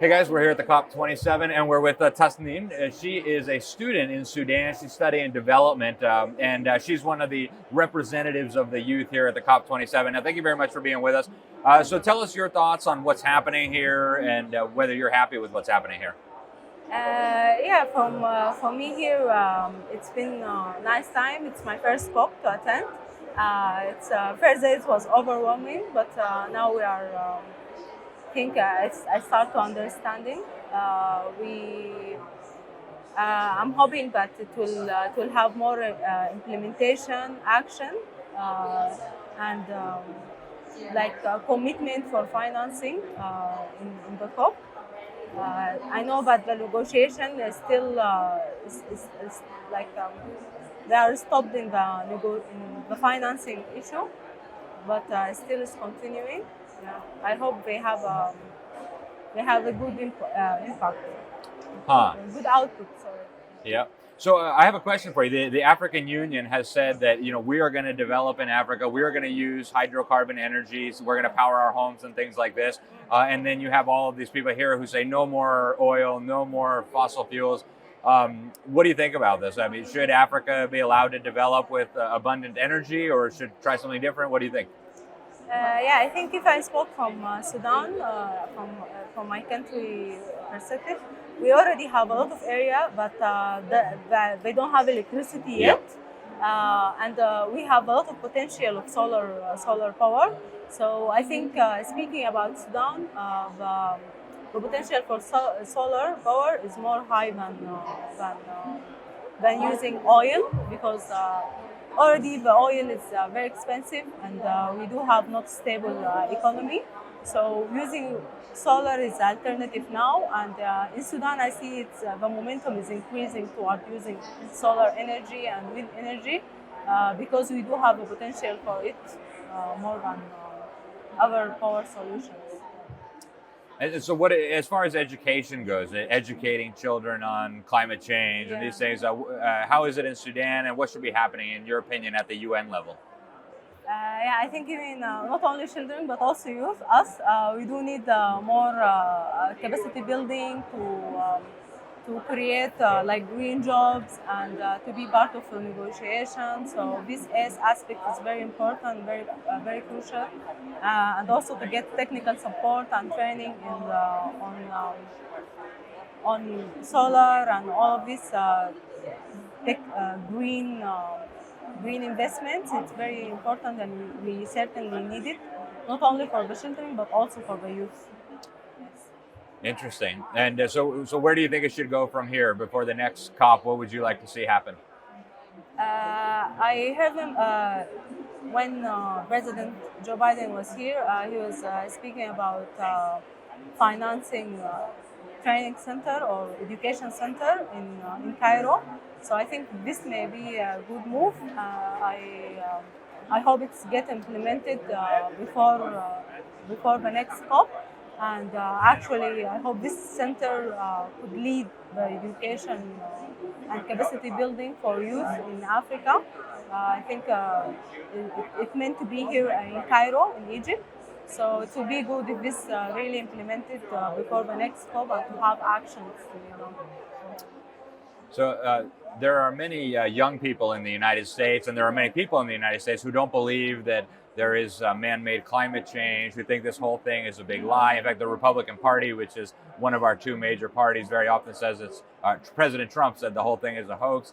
Hey guys, we're here at the COP27 and we're with Tasneem. She is a student in Sudan. She's studying development and she's one of the representatives of the youth here at the COP27. Now, thank you very much for being with us. So tell us your thoughts on what's happening here and whether you're happy with what's happening here. For me here, it's been a nice time. It's my first COP to attend. First day it was overwhelming, but now we are. I start to understanding. I'm hoping that it will have more implementation, action, and commitment for financing in the COP. I know that the negotiation is still is they are stopped in the financing issue, but still is continuing. Yeah. I hope they have a good impact, good output. Sorry. Yeah. So I have a question for you. The African Union has said that we are going to develop in Africa. We are going to use hydrocarbon energies. We're going to power our homes and things like this. And then you have all of these people here who say no more oil, no more fossil fuels. What do you think about this? I mean, should Africa be allowed to develop with abundant energy, or should try something different? What do you think? I think if I spoke from Sudan, from my country perspective, we already have a lot of area, but they don't have electricity yet, and we have a lot of potential of solar power. So I think speaking about Sudan, the potential for solar power is more high than using oil, because already the oil is very expensive, and we do have not stable economy. So using solar is alternative now, and in Sudan I see the momentum is increasing toward using solar energy and wind energy, because we do have a potential for it more than other power solutions. And so, as far as education goes, educating children on climate change and these things, how is it in Sudan, and what should be happening, in your opinion, at the UN level? I think even not only children but also youth, we do need more capacity building to create green jobs and to be part of the negotiation. So this aspect is very important, very crucial, and also to get technical support and training on solar and all of this green investments. It's very important, and we certainly need it, not only for the children but also for the youth. Interesting. And so where do you think it should go from here before the next COP? What would you like to see happen? I heard him when President Joe Biden was here. He was speaking about financing training center or education center in Cairo. So I think this may be a good move. I hope it's get implemented before the next COP. And actually, I hope this center could lead the education and capacity building for youth in Africa. I think it meant to be here in Cairo, in Egypt. So it would be good if this really implemented before the next COP, and to have actions. So there are many young people in the United States, and there are many people in the United States who don't believe that there is man-made climate change, who think this whole thing is a big lie. In fact, the Republican Party, which is one of our two major parties, very often says it's, President Trump said the whole thing is a hoax.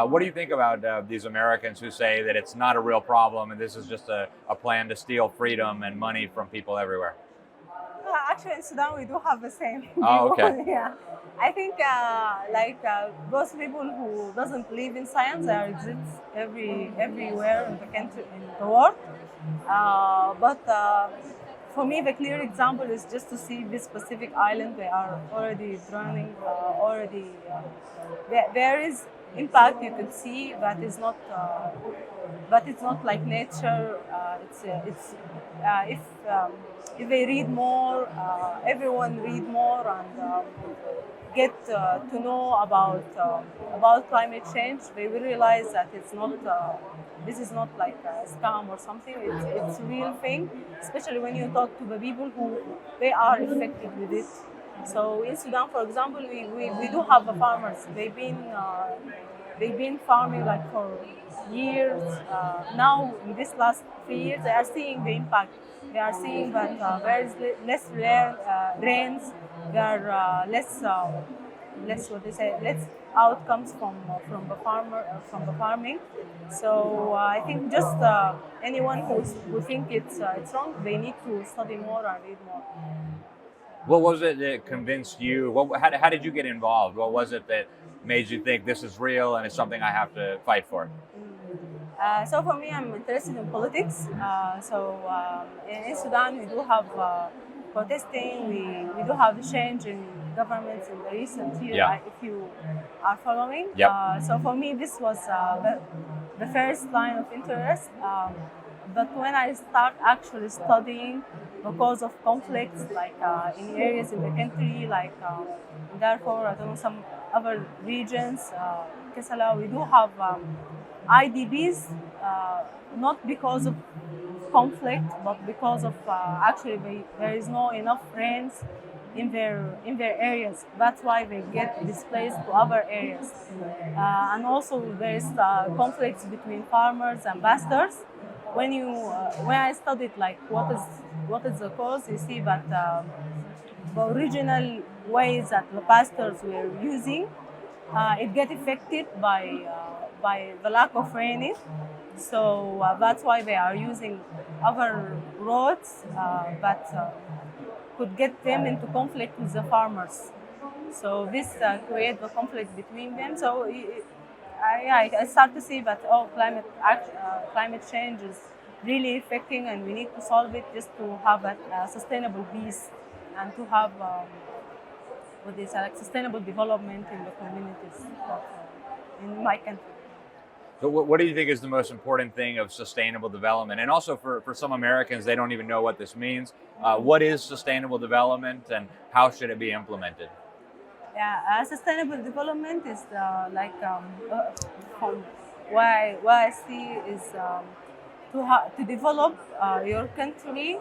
What do you think about these Americans who say that it's not a real problem and this is just a plan to steal freedom and money from people everywhere? Actually, in Sudan, we do have the same. Oh, okay. Yeah. I think those people who doesn't believe in science, they exist everywhere in the country, in the world. But for me, the clear example is just to see this specific island. They are already drowning. There is impact you can see, but it's not like nature. If they read more, everyone read more, and get to know about climate change, they will realize that it's not. This is not like a scam or something. It's a real thing, especially when you talk to the people who they are affected with it. So in Sudan, for example, we do have farmers. They've been farming like for years. Now, in this last 3 years, they are seeing the impact. They are seeing that there is less rains. There are less what they say, less outcomes from from the farming. So I think just anyone who think it's wrong, they need to study more and read more. What was it that convinced you? How did you get involved? What was it that made you think this is real and it's something I have to fight for? So for me, I'm interested in politics. In Sudan, we do have protesting. We do have change in governments in the recent year. Yeah. If you are following. Yep. So for me, this was the first line of interest. But when I start actually studying the cause of conflicts, like in areas in the country, like therefore, I don't know, some other regions, Kassala, we do have IDBs, not because of conflict, but because of actually there is no enough rains in their areas. That's why they get displaced to other areas. And also there is conflicts between farmers and pastors. When I studied like what is the cause, you see that the original ways that the pastors were using, it get affected by the lack of rain. So that's why they are using other roads that could get them into conflict with the farmers. So this creates the conflict between them. So I start to see that climate change is really affecting, and we need to solve it just to have a sustainable peace and to have sustainable development in the communities in my country. So what do you think is the most important thing of sustainable development? And also for some Americans, they don't even know what this means. What is sustainable development and how should it be implemented? Yeah, sustainable development is from what I see is to develop your country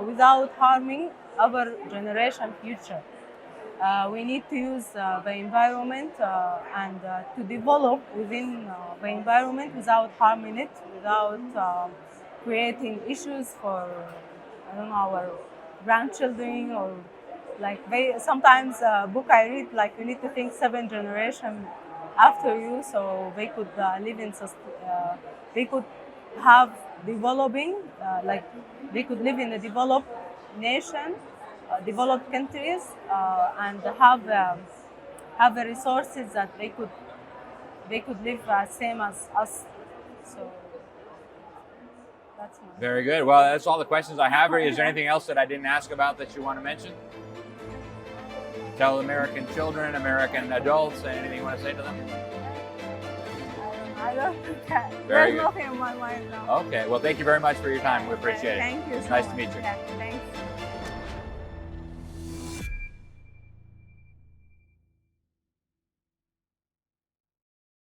without harming our generation future. We need to use the environment and to develop within the environment without harming it, without creating issues for our grandchildren, or like sometimes book I read, like you need to think 7 generations after you, so they could live in they could have developing like they could live in a developed nation, developed countries, and have the resources that they could live same as us. So that's my Very good. Well, that's all the questions I have. Is there anything else that I didn't ask about that you want to mention? Tell American children, American adults, anything you want to say to them? I don't Very There's good. nothing in my mind now. Okay. Well, thank you very much for your time. We appreciate it. Thank you so Nice much. to meet you. Yeah, thank you.